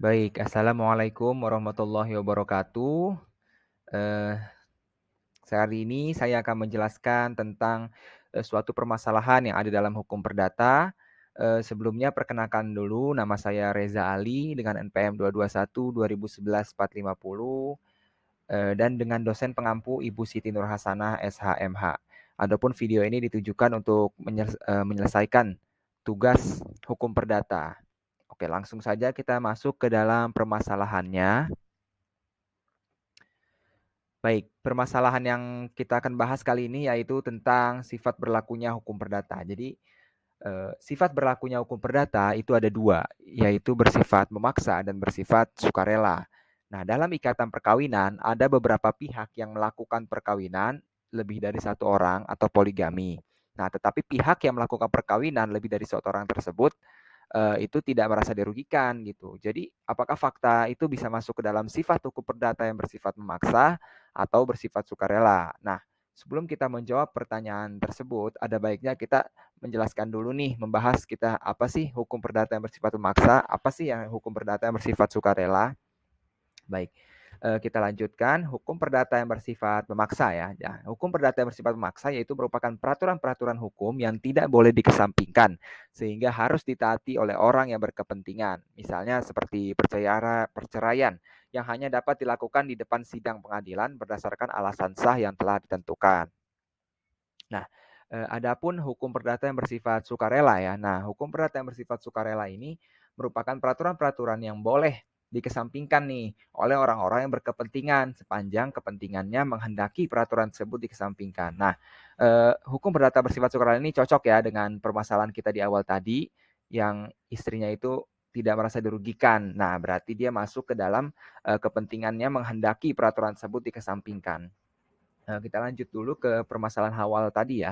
Baik, assalamualaikum warahmatullahi wabarakatuh. Eh, Hari ini saya akan menjelaskan tentang suatu permasalahan yang ada dalam hukum perdata. Sebelumnya perkenalkan dulu, nama saya Reza Ali dengan NPM 221 2011 450 dan dengan dosen pengampu Ibu Siti Nur Hasanah SHMH. Adapun video ini ditujukan untuk menyelesaikan tugas hukum perdata. Oke, langsung saja kita masuk ke dalam permasalahannya. Baik, permasalahan yang kita akan bahas kali ini yaitu tentang sifat berlakunya hukum perdata. Jadi, sifat berlakunya hukum perdata itu ada dua, yaitu bersifat memaksa dan bersifat sukarela. Nah, dalam ikatan perkawinan ada beberapa pihak yang melakukan perkawinan lebih dari satu orang atau poligami. Nah, tetapi pihak yang melakukan perkawinan lebih dari satu orang tersebut itu tidak merasa dirugikan gitu. Jadi, apakah fakta itu bisa masuk ke dalam sifat hukum perdata yang bersifat memaksa atau bersifat sukarela? Nah, sebelum kita menjawab pertanyaan tersebut, ada baiknya kita menjelaskan dulu nih, membahas kita apa sih hukum perdata yang bersifat memaksa, apa sih yang hukum perdata yang bersifat sukarela. Baik, kita lanjutkan. Hukum perdata yang bersifat memaksa ya. Hukum perdata yang bersifat memaksa yaitu merupakan peraturan-peraturan hukum yang tidak boleh dikesampingkan sehingga harus ditaati oleh orang yang berkepentingan. Misalnya seperti perceraian yang hanya dapat dilakukan di depan sidang pengadilan berdasarkan alasan sah yang telah ditentukan. Nah, adapun hukum perdata yang bersifat sukarela ya. Nah, hukum perdata yang bersifat sukarela ini merupakan peraturan-peraturan yang boleh dikesampingkan nih oleh orang-orang yang berkepentingan sepanjang kepentingannya menghendaki peraturan tersebut dikesampingkan. Nah, hukum perdata bersifat sukarela ini cocok ya dengan permasalahan kita di awal tadi yang istrinya itu tidak merasa dirugikan. Nah, berarti dia masuk ke dalam kepentingannya menghendaki peraturan tersebut dikesampingkan. Kita lanjut dulu ke permasalahan awal tadi ya.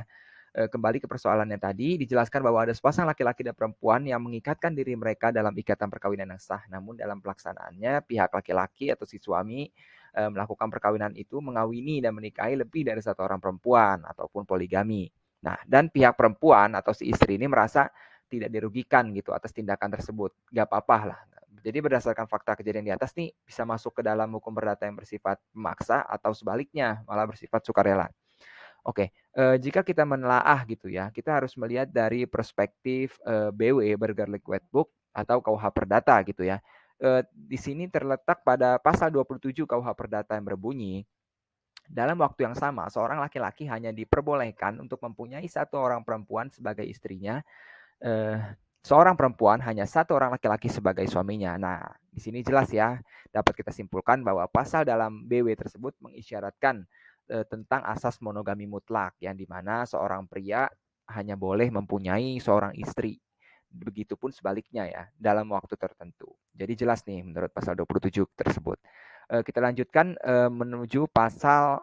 Kembali ke persoalannya tadi, dijelaskan bahwa ada sepasang laki-laki dan perempuan yang mengikatkan diri mereka dalam ikatan perkawinan yang sah. Namun dalam pelaksanaannya, pihak laki-laki atau si suami melakukan perkawinan itu mengawini dan menikahi lebih dari satu orang perempuan ataupun poligami. Nah, dan pihak perempuan atau si istri ini merasa tidak dirugikan gitu atas tindakan tersebut. Gak apa-apa lah. Jadi berdasarkan fakta kejadian di atas nih bisa masuk ke dalam hukum perdata yang bersifat memaksa atau sebaliknya malah bersifat sukarela. Oke, jika kita menelaah gitu ya, kita harus melihat dari perspektif BW Burger Liquid Book atau KUH Perdata gitu ya. Di sini terletak pada pasal 27 KUH Perdata yang berbunyi, dalam waktu yang sama seorang laki-laki hanya diperbolehkan untuk mempunyai satu orang perempuan sebagai istrinya, seorang perempuan hanya satu orang laki-laki sebagai suaminya. Nah, di sini jelas ya, dapat kita simpulkan bahwa pasal dalam BW tersebut mengisyaratkan tentang asas monogami mutlak, yang dimana seorang pria hanya boleh mempunyai seorang istri. Begitupun sebaliknya ya, dalam waktu tertentu. Jadi jelas nih menurut pasal 27 tersebut. Kita lanjutkan menuju pasal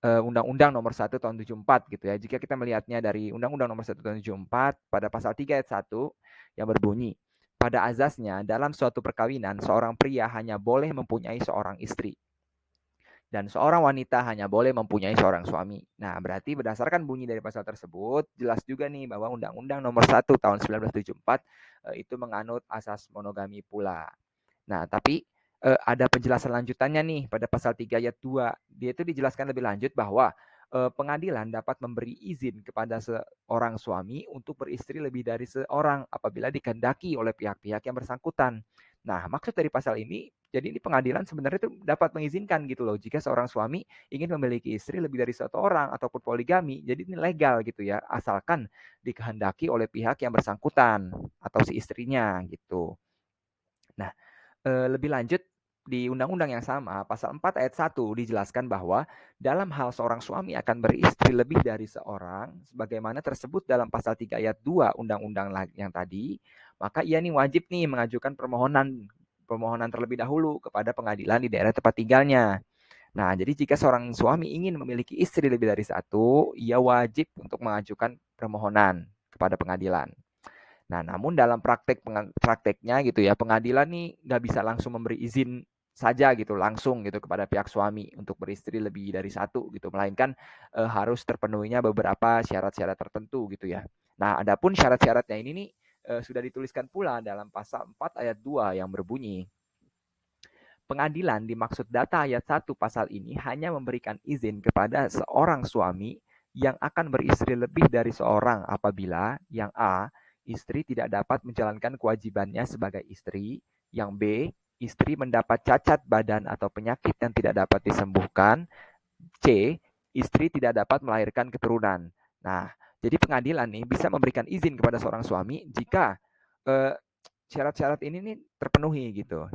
Undang-Undang Nomor 1 Tahun 74 gitu ya. Jika kita melihatnya dari Undang-Undang Nomor 1 Tahun 74 pada pasal 3 ayat 1 yang berbunyi, pada azasnya dalam suatu perkawinan seorang pria hanya boleh mempunyai seorang istri dan seorang wanita hanya boleh mempunyai seorang suami. Nah, berarti berdasarkan bunyi dari pasal tersebut, jelas juga nih bahwa Undang-Undang Nomor 1 Tahun 1974 itu menganut asas monogami pula. Nah, tapi ada penjelasan lanjutannya nih pada pasal 3 ayat 2. Dia itu dijelaskan lebih lanjut bahwa pengadilan dapat memberi izin kepada seorang suami untuk beristri lebih dari seorang apabila dikehendaki oleh pihak-pihak yang bersangkutan. Nah, maksud dari pasal ini, jadi ini pengadilan sebenarnya itu dapat mengizinkan gitu loh, jika seorang suami ingin memiliki istri lebih dari satu orang ataupun poligami, jadi ini legal gitu ya, asalkan dikehendaki oleh pihak yang bersangkutan atau si istrinya gitu. Nah, lebih lanjut di undang-undang yang sama, pasal 4 ayat 1 dijelaskan bahwa dalam hal seorang suami akan beristri lebih dari seorang, sebagaimana tersebut dalam pasal 3 ayat 2 undang-undang yang tadi, maka ia nih wajib nih mengajukan permohonan permohonan terlebih dahulu kepada pengadilan di daerah tempat tinggalnya. Nah, jadi jika seorang suami ingin memiliki istri lebih dari satu, ia wajib untuk mengajukan permohonan kepada pengadilan. Nah, namun dalam prakteknya gitu ya, pengadilan nih nggak bisa langsung memberi izin saja gitu, langsung gitu kepada pihak suami untuk beristri lebih dari satu gitu, melainkan harus terpenuhinya beberapa syarat-syarat tertentu gitu ya. Nah, adapun syarat-syaratnya ini nih sudah dituliskan pula dalam pasal 4 ayat 2 yang berbunyi, Pengadilan dimaksud data ayat 1 pasal ini hanya memberikan izin kepada seorang suami yang akan beristri lebih dari seorang apabila yang A, istri tidak dapat menjalankan kewajibannya sebagai istri, yang B, istri mendapat cacat badan atau penyakit yang tidak dapat disembuhkan, C, istri tidak dapat melahirkan keturunan. Nah, jadi pengadilan nih bisa memberikan izin kepada seorang suami jika eh, syarat-syarat ini nih terpenuhi gitu.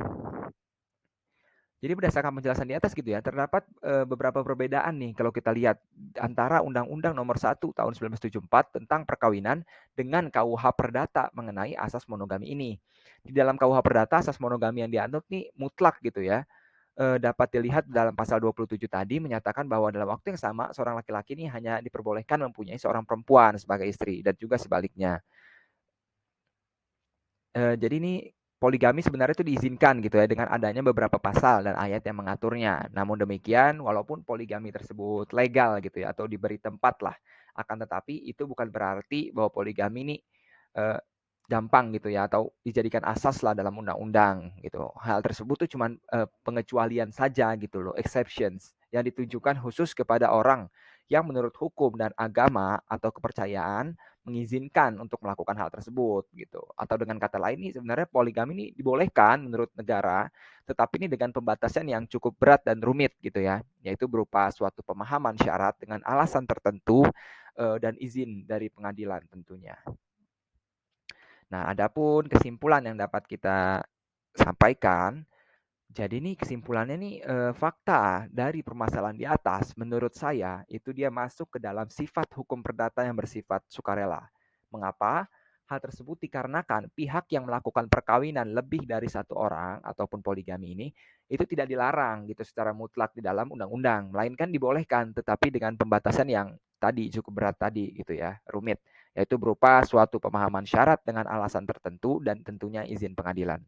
Jadi berdasarkan penjelasan di atas gitu ya, terdapat beberapa perbedaan nih kalau kita lihat antara Undang-Undang Nomor 1 Tahun 1974 tentang perkawinan dengan KUH Perdata mengenai asas monogami ini. Di dalam KUH Perdata asas monogami yang dianut nih mutlak gitu ya. Dapat dilihat dalam pasal 27 tadi menyatakan bahwa dalam waktu yang sama seorang laki-laki ini hanya diperbolehkan mempunyai seorang perempuan sebagai istri dan juga sebaliknya. Jadi ini poligami sebenarnya itu diizinkan gitu ya dengan adanya beberapa pasal dan ayat yang mengaturnya. Namun demikian, walaupun poligami tersebut legal gitu ya atau diberi tempat lah, akan tetapi itu bukan berarti bahwa poligami ini eh, gampang gitu ya atau dijadikan asas lah dalam undang-undang gitu. Hal tersebut tuh cuman pengecualian saja gitu loh, exceptions yang ditujukan khusus kepada orang yang menurut hukum dan agama atau kepercayaan mengizinkan untuk melakukan hal tersebut gitu. Atau dengan kata lain nih sebenarnya poligami ini dibolehkan menurut negara, tetapi ini dengan pembatasan yang cukup berat dan rumit gitu ya, yaitu berupa suatu pemahaman syarat dengan alasan tertentu dan izin dari pengadilan tentunya. Nah, adapun kesimpulan yang dapat kita sampaikan, jadi nih kesimpulannya nih fakta dari permasalahan di atas menurut saya itu dia masuk ke dalam sifat hukum perdata yang bersifat sukarela. Mengapa? Hal tersebut dikarenakan pihak yang melakukan perkawinan lebih dari satu orang ataupun poligami ini itu tidak dilarang gitu secara mutlak di dalam undang-undang, melainkan dibolehkan tetapi dengan pembatasan yang tadi cukup berat tadi gitu ya, rumit, yaitu berupa suatu pemahaman syarat dengan alasan tertentu dan tentunya izin pengadilan.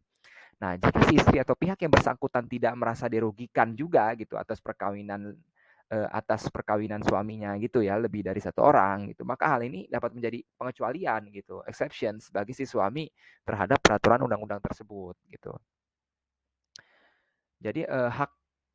Nah, jika si istri atau pihak yang bersangkutan tidak merasa dirugikan juga gitu atas perkawinan suaminya gitu ya, lebih dari satu orang gitu, maka hal ini dapat menjadi pengecualian gitu, exceptions bagi si suami terhadap peraturan undang-undang tersebut gitu. Jadi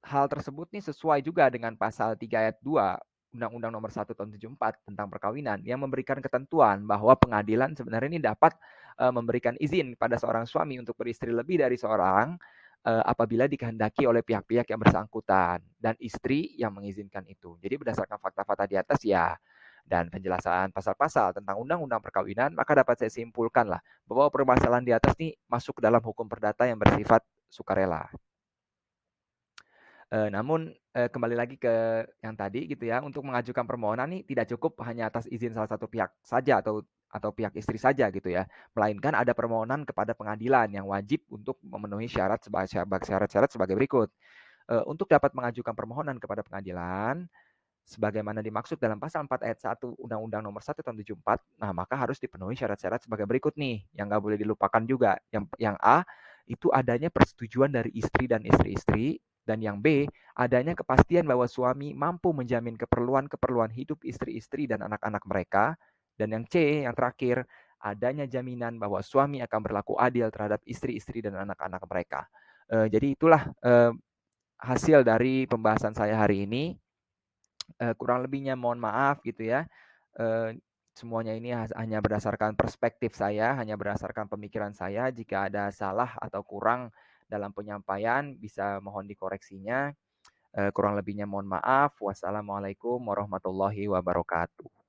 hal tersebut nih sesuai juga dengan pasal 3 ayat 2 Undang-Undang Nomor 1 Tahun 74 tentang perkawinan yang memberikan ketentuan bahwa pengadilan sebenarnya ini dapat memberikan izin pada seorang suami untuk beristri lebih dari seorang apabila dikehendaki oleh pihak-pihak yang bersangkutan dan istri yang mengizinkan itu. Jadi berdasarkan fakta-fakta di atas ya dan penjelasan pasal-pasal tentang undang-undang perkawinan, maka dapat saya simpulkan lah bahwa permasalahan di atas ini masuk dalam hukum perdata yang bersifat sukarela. Namun, kembali lagi ke yang tadi gitu ya, untuk mengajukan permohonan nih tidak cukup hanya atas izin salah satu pihak saja atau pihak istri saja gitu ya, melainkan ada permohonan kepada pengadilan yang wajib untuk memenuhi syarat-syarat sebagai berikut. Untuk dapat mengajukan permohonan kepada pengadilan, sebagaimana dimaksud dalam pasal 4 ayat 1 Undang-Undang Nomor 1 Tahun 74, nah maka harus dipenuhi syarat-syarat sebagai berikut nih, yang nggak boleh dilupakan juga. Yang A, itu adanya persetujuan dari istri dan istri-istri, dan yang B, adanya kepastian bahwa suami mampu menjamin keperluan-keperluan hidup istri-istri dan anak-anak mereka, dan yang C, yang terakhir, adanya jaminan bahwa suami akan berlaku adil terhadap istri-istri dan anak-anak mereka. Jadi itulah hasil dari pembahasan saya hari ini. Kurang lebihnya mohon maaf gitu ya. Semuanya ini hanya berdasarkan perspektif saya, hanya berdasarkan pemikiran saya. Jika ada salah atau kurang dalam penyampaian bisa mohon dikoreksinya. Kurang lebihnya mohon maaf. Wassalamualaikum warahmatullahi wabarakatuh.